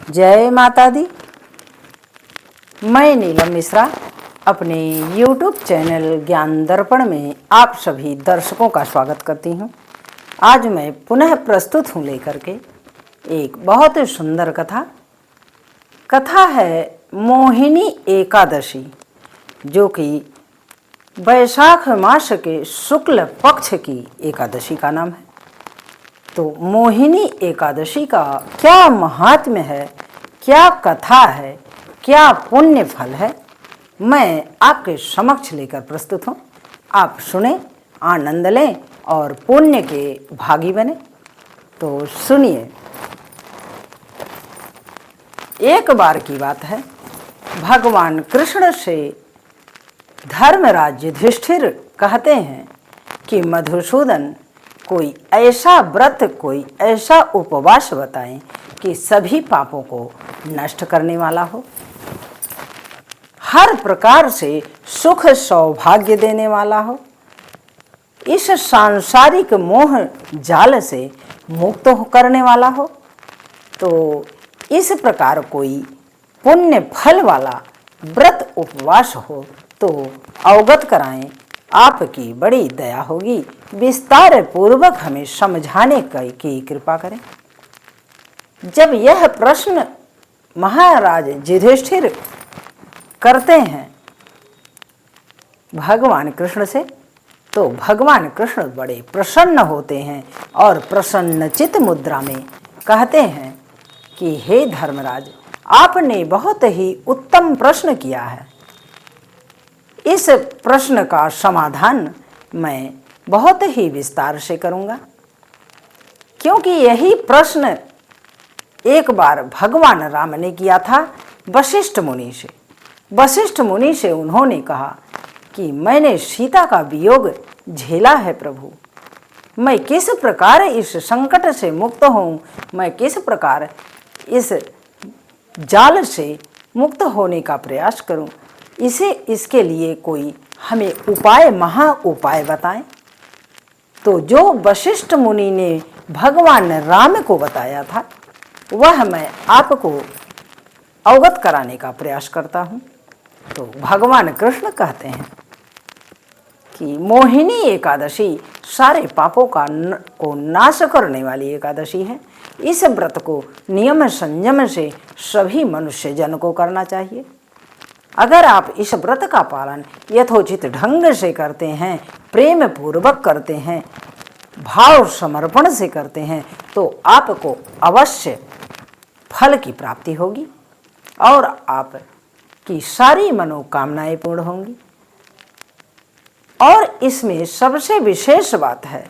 जय माता दी। मैं नीलम मिश्रा अपने YouTube चैनल ज्ञान दर्पण में आप सभी दर्शकों का स्वागत करती हूँ। आज मैं पुनः प्रस्तुत हूँ लेकर के एक बहुत सुंदर कथा है मोहिनी एकादशी, जो कि वैशाख मास के शुक्ल पक्ष की एकादशी का नाम है। तो मोहिनी एकादशी का क्या महात्म्य है, क्या कथा है, क्या पुण्य फल है, मैं आपके समक्ष लेकर प्रस्तुत हूँ। आप सुने, आनंद लें और पुण्य के भागी बने। तो सुनिए। एक बार की बात है, भगवान कृष्ण से धर्मराज युधिष्ठिर कहते हैं कि मधुसूदन, कोई ऐसा व्रत, कोई ऐसा उपवास बताएं कि सभी पापों को नष्ट करने वाला हो, हर प्रकार से सुख सौभाग्य देने वाला हो, इस सांसारिक मोह जाल से मुक्त करने वाला हो। तो इस प्रकार कोई पुण्य फल वाला व्रत उपवास हो तो अवगत कराएं, आपकी बड़ी दया होगी। विस्तार पूर्वक हमें समझाने की कृपा करें। जब यह प्रश्न महाराज युधिष्ठिर करते हैं भगवान कृष्ण से, तो भगवान कृष्ण बड़े प्रसन्न होते हैं और प्रसन्नचित मुद्रा में कहते हैं कि हे धर्मराज, आपने बहुत ही उत्तम प्रश्न किया है। इस प्रश्न का समाधान मैं बहुत ही विस्तार से करूंगा, क्योंकि यही प्रश्न एक बार भगवान राम ने किया था वशिष्ठ मुनि से। वशिष्ठ मुनि से उन्होंने कहा कि मैंने सीता का वियोग झेला है प्रभु, मैं किस प्रकार इस संकट से मुक्त हूँ, मैं किस प्रकार इस जाल से मुक्त होने का प्रयास करूं, इसके लिए कोई हमें उपाय, महा उपाय बताएं। तो जो वशिष्ठ मुनि ने भगवान राम को बताया था, वह मैं आपको अवगत कराने का प्रयास करता हूं। तो भगवान कृष्ण कहते हैं कि मोहिनी एकादशी सारे पापों को नाश करने वाली एकादशी है। इस व्रत को नियम संयम से सभी मनुष्य जन को करना चाहिए। अगर आप इस व्रत का पालन यथोचित ढंग से करते हैं, प्रेम पूर्वक करते हैं, भाव समर्पण से करते हैं, तो आपको अवश्य फल की प्राप्ति होगी और आपकी सारी मनोकामनाएं पूर्ण होंगी। और इसमें सबसे विशेष बात है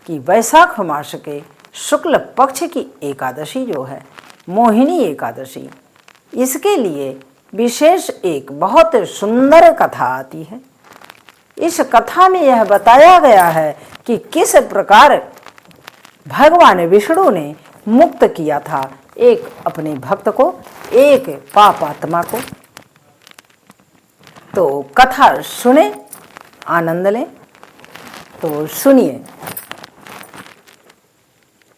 कि वैशाख मास के शुक्ल पक्ष की एकादशी जो है मोहिनी एकादशी, इसके लिए विशेष एक बहुत सुंदर कथा आती है। इस कथा में यह बताया गया है कि किस प्रकार भगवान विष्णु ने मुक्त किया था एक अपने भक्त को, एक पापात्मा को। तो कथा सुने, आनंद लें। तो सुनिए।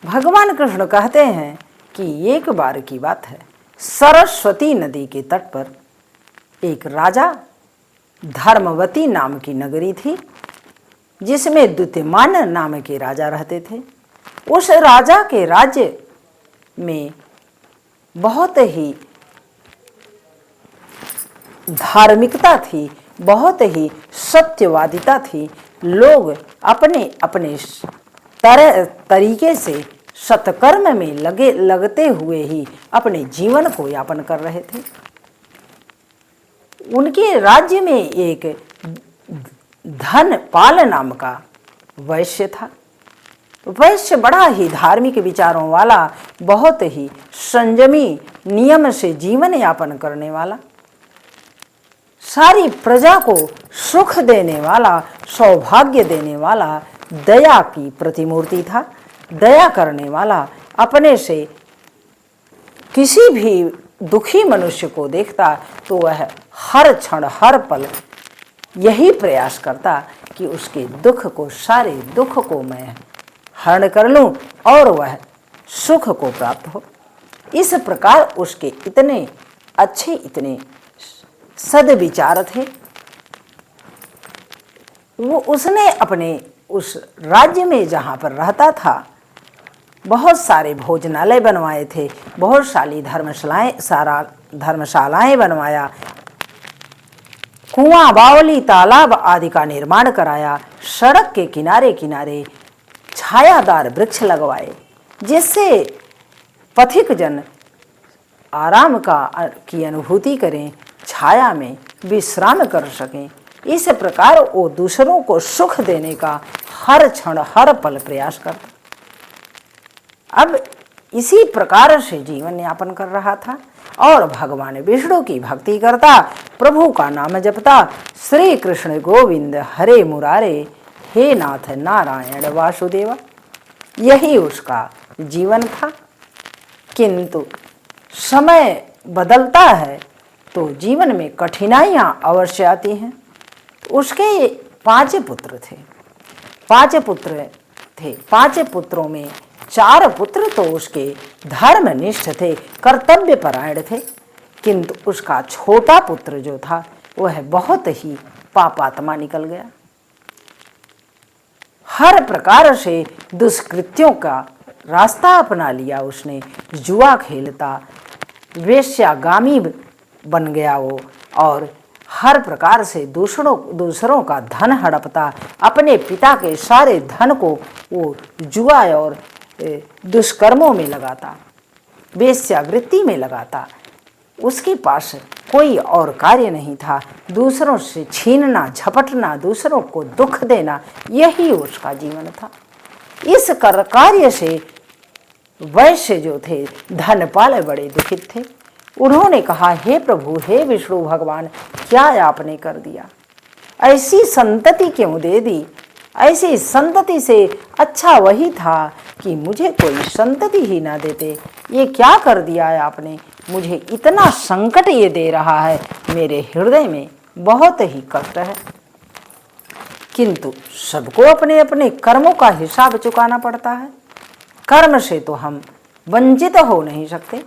भगवान कृष्ण कहते हैं कि एक बार की बात है, सरस्वती नदी के तट पर एक राजा, धर्मवती नाम की नगरी थी, जिसमें द्युतिमान नाम के राजा रहते थे। उस राजा के राज्य में बहुत ही धार्मिकता थी, बहुत ही सत्यवादिता थी। लोग अपने अपने तरीके से सत्कर्म में लगते हुए ही अपने जीवन को यापन कर रहे थे। उनके राज्य में एक धनपाल नाम का वैश्य था। वैश्य बड़ा ही धार्मिक विचारों वाला, बहुत ही संयमी, नियम से जीवन यापन करने वाला, सारी प्रजा को सुख देने वाला, सौभाग्य देने वाला, दया की प्रतिमूर्ति था। दया करने वाला, अपने से किसी भी दुखी मनुष्य को देखता तो वह हर क्षण, हर पल यही प्रयास करता कि उसके दुख को, सारे दुख को मैं हरण कर लूं और वह सुख को प्राप्त हो। इस प्रकार उसके इतने अच्छे, इतने सद्विचार थे। वो उसने अपने उस राज्य में जहाँ पर रहता था बहुत सारे भोजनालय बनवाए थे, बहुत सारी धर्मशालाएं बनवाया, कुआं, बावली, तालाब आदि का निर्माण कराया, सड़क के किनारे किनारे छायादार वृक्ष लगवाए, जिससे पथिक जन आराम की अनुभूति करें, छाया में विश्राम कर सकें। इस प्रकार वो दूसरों को सुख देने का हर क्षण हर पल प्रयास करता। अब इसी प्रकार से जीवन यापन कर रहा था और भगवान विष्णु की भक्ति करता, प्रभु का नाम जपता, श्री कृष्ण गोविंद हरे मुरारे, हे नाथ नारायण वासुदेवा, यही उसका जीवन था। किंतु समय बदलता है तो जीवन में कठिनाइयाँ अवश्य आती हैं। उसके 5 पुत्र थे, 5 पुत्रों में 4 पुत्र तो उसके धर्मनिष्ठ थे, कर्तव्य परायण थे, किंतु उसका छोटा पुत्र जो था वह बहुत ही पापात्मा निकल गया। हर प्रकार से दुष्कृत्यों का रास्ता अपना लिया उसने, जुआ खेलता, वेश्यागामी बन गया वो, और हर प्रकार से दूसरों का धन हड़पता, अपने पिता के सारे धन को वो जुआ और दुष्कर्मों में लगाता, वेश्यावृत्ति में लगाता। उसके पास कोई और कार्य नहीं था, दूसरों से छीनना, झपटना, दूसरों को दुख देना, यही उसका जीवन था। इस कार्य से वैश्य जो थे धनपाल बड़े दुखित थे। उन्होंने कहा, हे प्रभु, हे विष्णु भगवान, क्या आपने कर दिया? ऐसी संतति क्यों दे दी? ऐसी संतति से अच्छा वही था कि मुझे कोई संतति ही ना देते। ये क्या कर दिया है आपने? मुझे इतना संकट ये दे रहा है, मेरे हृदय में बहुत ही कष्ट है। किंतु सबको अपने अपने कर्मों का हिसाब चुकाना पड़ता है। कर्म से तो हम वंचित हो नहीं सकते,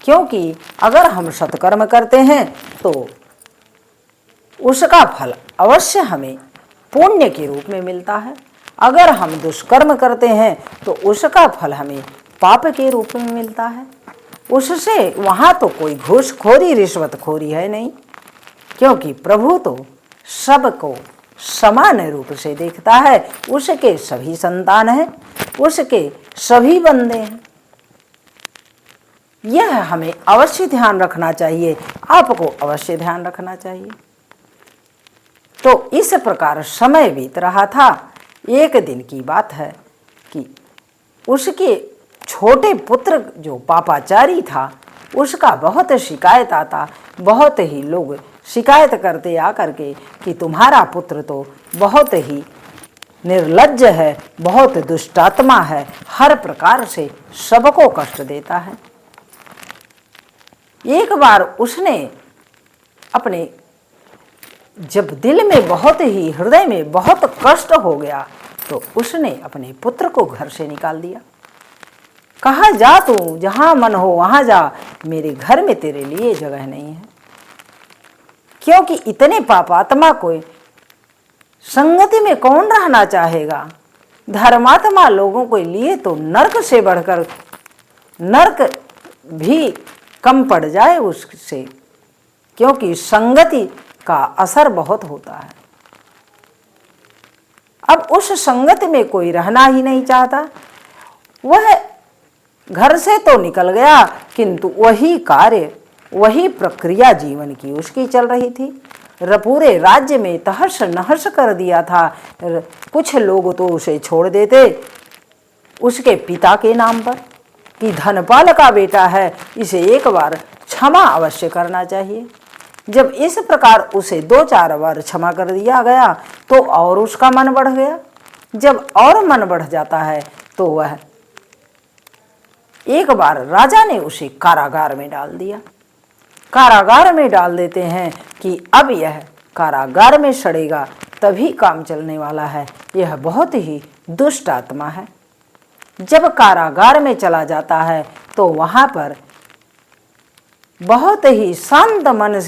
क्योंकि अगर हम सत्कर्म करते हैं तो उसका फल अवश्य हमें पुण्य के रूप में मिलता है। अगर हम दुष्कर्म करते हैं तो उसका फल हमें पाप के रूप में मिलता है। उससे वहाँ तो कोई घूसखोरी, रिश्वतखोरी है नहीं, क्योंकि प्रभु तो सबको समान रूप से देखता है। उसके सभी संतान हैं, उसके सभी बंदे हैं। यह हमें अवश्य ध्यान रखना चाहिए, आपको अवश्य ध्यान रखना चाहिए। तो इस प्रकार समय बीत रहा था। एक दिन की बात है कि उसके छोटे पुत्र जो पापाचारी था, उसका बहुत शिकायत आता। बहुत ही लोग शिकायत करते आकर के कि तुम्हारा पुत्र तो बहुत ही निर्लज्ज है, बहुत दुष्टात्मा है, हर प्रकार से सबको कष्ट देता है। एक बार उसने अपने, जब दिल में बहुत ही, हृदय में बहुत कष्ट हो गया, तो उसने अपने पुत्र को घर से निकाल दिया। कहा, जा तू जहां मन हो वहां जा, मेरे घर में तेरे लिए जगह नहीं है। क्योंकि इतने पापात्मा को संगति में कौन रहना चाहेगा? धर्मात्मा लोगों के लिए तो नरक से बढ़कर नरक भी कम पड़ जाए उससे, क्योंकि संगति का असर बहुत होता है। अब उस संगति में कोई रहना ही नहीं चाहता। वह घर से तो निकल गया, किंतु वही कार्य, वही प्रक्रिया जीवन की उसकी चल रही थी। पूरे राज्य में तहस नहस कर दिया था। कुछ लोग तो उसे छोड़ देते उसके पिता के नाम पर कि धनपाल का बेटा है, इसे एक बार क्षमा अवश्य करना चाहिए। जब इस प्रकार उसे 2-4 बार क्षमा कर दिया गया तो और उसका मन बढ़ गया। जब और मन बढ़ जाता है तो वह एक बार राजा ने उसे कारागार में डाल दिया। कारागार में डाल देते हैं कि अब यह कारागार में सड़ेगा तभी काम चलने वाला है, यह बहुत ही दुष्ट आत्मा है। जब कारागार में चला जाता है तो वहाँ पर बहुत ही शांत मन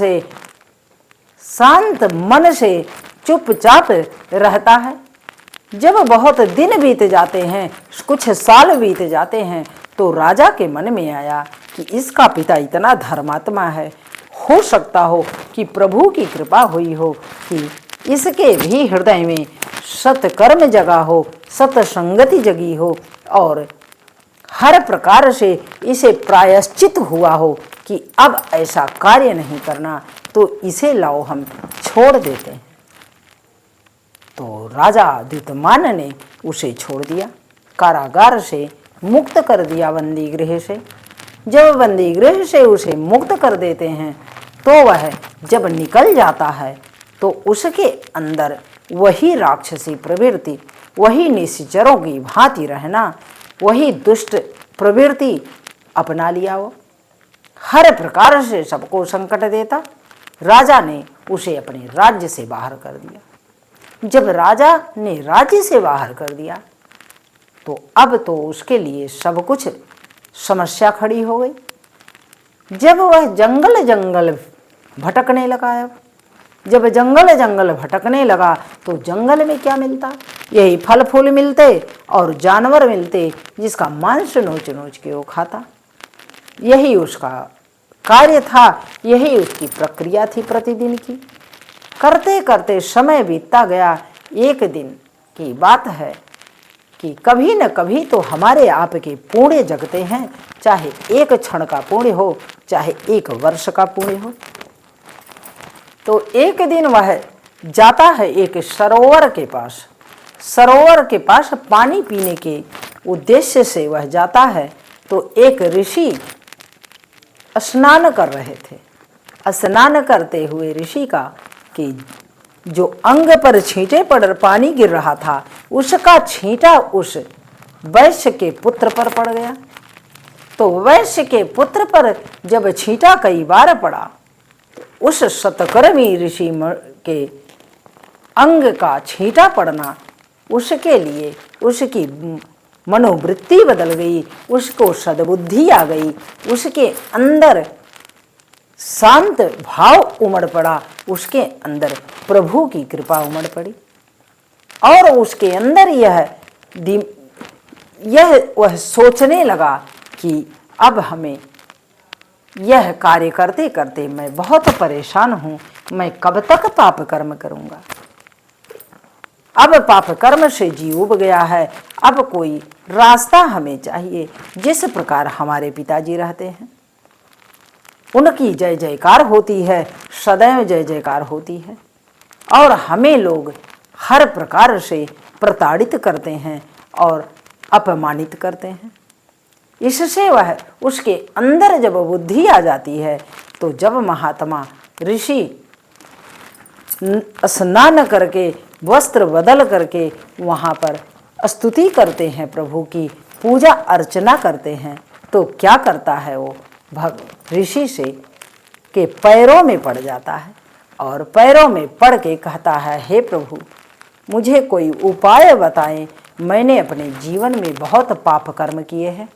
से चुपचाप रहता है। जब बहुत दिन बीत जाते हैं, कुछ साल बीत जाते हैं, तो राजा के मन में आया कि इसका पिता इतना धर्मात्मा है, हो सकता हो कि प्रभु की कृपा हुई हो कि इसके भी हृदय में सत्कर्म जगा हो, सत्संगति जगी हो और हर प्रकार से इसे प्रायश्चित हुआ हो कि अब ऐसा कार्य नहीं करना, तो इसे लाओ हम छोड़ देते हैं। तो राजा द्युतमान ने उसे छोड़ दिया, कारागार से मुक्त कर दिया, बंदी गृह से। जब बंदी गृह से उसे मुक्त कर देते हैं तो वह जब निकल जाता है तो उसके अंदर वही राक्षसी प्रवृत्ति, वही निश्चरों की भांति रहना, वही दुष्ट प्रवृत्ति अपना लिया। वो हर प्रकार से सबको संकट देता। राजा ने उसे अपने राज्य से बाहर कर दिया। जब राजा ने राज्य से बाहर कर दिया तो अब तो उसके लिए सब कुछ समस्या खड़ी हो गई। जब वह जंगल जंगल भटकने लगा, जब जंगल जंगल भटकने लगा तो जंगल में क्या मिलता? यही फल फूल मिलते और जानवर मिलते जिसका मांस नोच नोच के वो खाता। यही उसका कार्य था, यही उसकी प्रक्रिया थी प्रतिदिन की। करते करते समय बीतता गया। एक दिन की बात है कि कभी न कभी तो हमारे आपके पुण्य जगते हैं, चाहे एक क्षण का पुण्य हो, चाहे एक वर्ष का पुण्य हो। तो एक दिन वह जाता है एक सरोवर के पास। सरोवर के पास पानी पीने के उद्देश्य से वह जाता है तो एक ऋषि स्नान कर रहे थे। स्नान करते हुए ऋषि का कि जो अंग पर छींटे पड़ पानी गिर रहा था, उसका छींटा उस वैश्य के पुत्र पर पड़ गया। तो वैश्य के पुत्र पर जब छींटा कई बार पड़ा, उस सतकर्मी ऋषि के अंग का छींटा पड़ना उसके लिए उसकी मनोवृत्ति बदल गई, उसको सद्बुद्धि आ गई, उसके अंदर शांत भाव उमड़ पड़ा, उसके अंदर प्रभु की कृपा उमड़ पड़ी और उसके अंदर वह सोचने लगा कि अब हमें यह कार्य करते करते मैं बहुत परेशान हूँ, मैं कब तक पाप कर्म करूँगा। अब पाप कर्म से जी उब गया है, अब कोई रास्ता हमें चाहिए। जिस प्रकार हमारे पिताजी रहते हैं, उनकी जय जयकार होती है, सदैव जय जयकार होती है, और हमें लोग हर प्रकार से प्रताड़ित करते हैं और अपमानित करते हैं। इससे वह उसके अंदर जब बुद्धि आ जाती है तो जब महात्मा ऋषि स्नान करके वस्त्र बदल करके वहाँ पर स्तुति करते हैं, प्रभु की पूजा अर्चना करते हैं, तो क्या करता है वो ऋषि से के पैरों में पड़ जाता है और पैरों में पड़ के कहता है, हे प्रभु मुझे कोई उपाय बताएं, मैंने अपने जीवन में बहुत पाप कर्म किए हैं,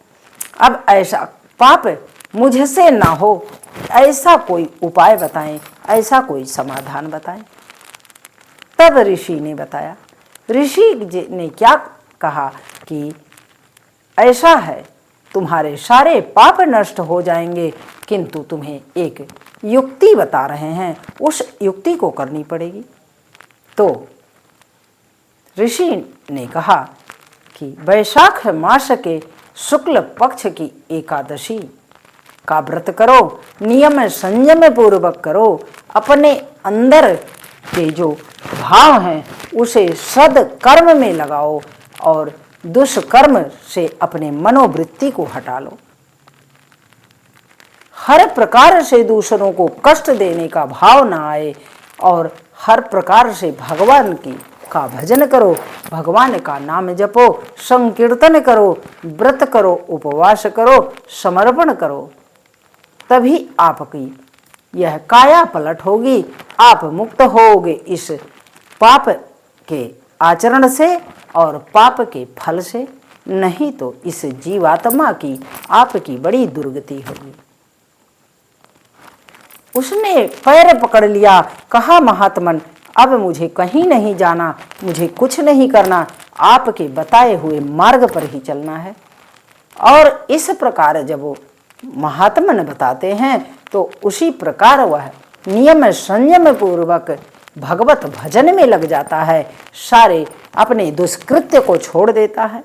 अब ऐसा पाप मुझसे ना हो, ऐसा कोई उपाय बताएं, ऐसा कोई समाधान बताएं। तब ऋषि ने बताया। ऋषि ने क्या कहा कि ऐसा है, तुम्हारे सारे पाप नष्ट हो जाएंगे, किंतु तुम्हें एक युक्ति बता रहे हैं, उस युक्ति को करनी पड़ेगी। तो ऋषि ने कहा कि वैशाख मास के शुक्ल पक्ष की एकादशी का व्रत करो, नियम संयम पूर्वक करो, अपने अंदर के जो भाव हैं उसे सद्कर्म में लगाओ और दुष्कर्म से अपने मनोवृत्ति को हटा लो। हर प्रकार से दूसरों को कष्ट देने का भाव ना आए और हर प्रकार से भगवान का भजन करो, भगवान का नाम जपो, संकीर्तन करो, व्रत करो, उपवास करो, समर्पण करो, तभी आपकी यह काया पलट होगी, आप मुक्त होगे इस पाप के आचरण से और पाप के फल से, नहीं तो इस जीवात्मा की आपकी बड़ी दुर्गति होगी। उसने पैर पकड़ लिया, कहा महात्मन अब मुझे कहीं नहीं जाना, मुझे कुछ नहीं करना, आपके बताए हुए मार्ग पर ही चलना है। और इस प्रकार जब वो महात्मन बताते हैं तो उसी प्रकार वह नियम संयम पूर्वक भगवत भजन में लग जाता है, सारे अपने दुष्कृत्य को छोड़ देता है।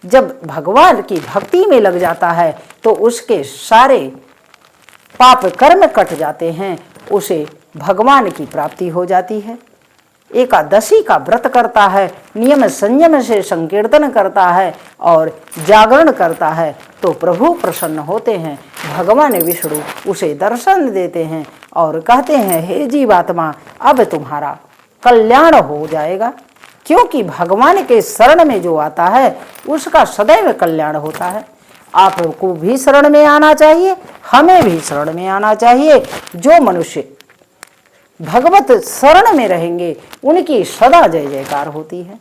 जब भगवान की भक्ति में लग जाता है तो उसके सारे पाप कर्म कट जाते हैं, उसे भगवान की प्राप्ति हो जाती है। एकादशी का व्रत करता है, नियम संयम से संकीर्तन करता है और जागरण करता है तो प्रभु प्रसन्न होते हैं। भगवान विष्णु उसे दर्शन देते हैं और कहते हैं हे जीवात्मा अब तुम्हारा कल्याण हो जाएगा, क्योंकि भगवान के शरण में जो आता है उसका सदैव कल्याण होता है। आपको भी शरण में आना चाहिए, हमें भी शरण में आना चाहिए। जो मनुष्य भगवत शरण में रहेंगे उनकी सदा जय जयकार होती है।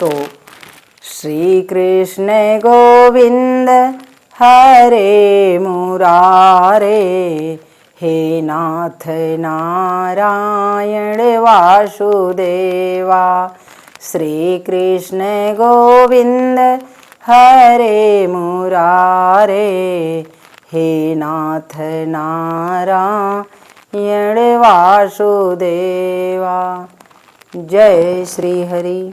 तो श्री कृष्ण गोविंद हरे मुरारे, हे नाथ नारायण वासुदेवा। श्री कृष्ण गोविंद हरे मुरारे, हे नाथ नारायण वासुदेवा। जय श्री हरि।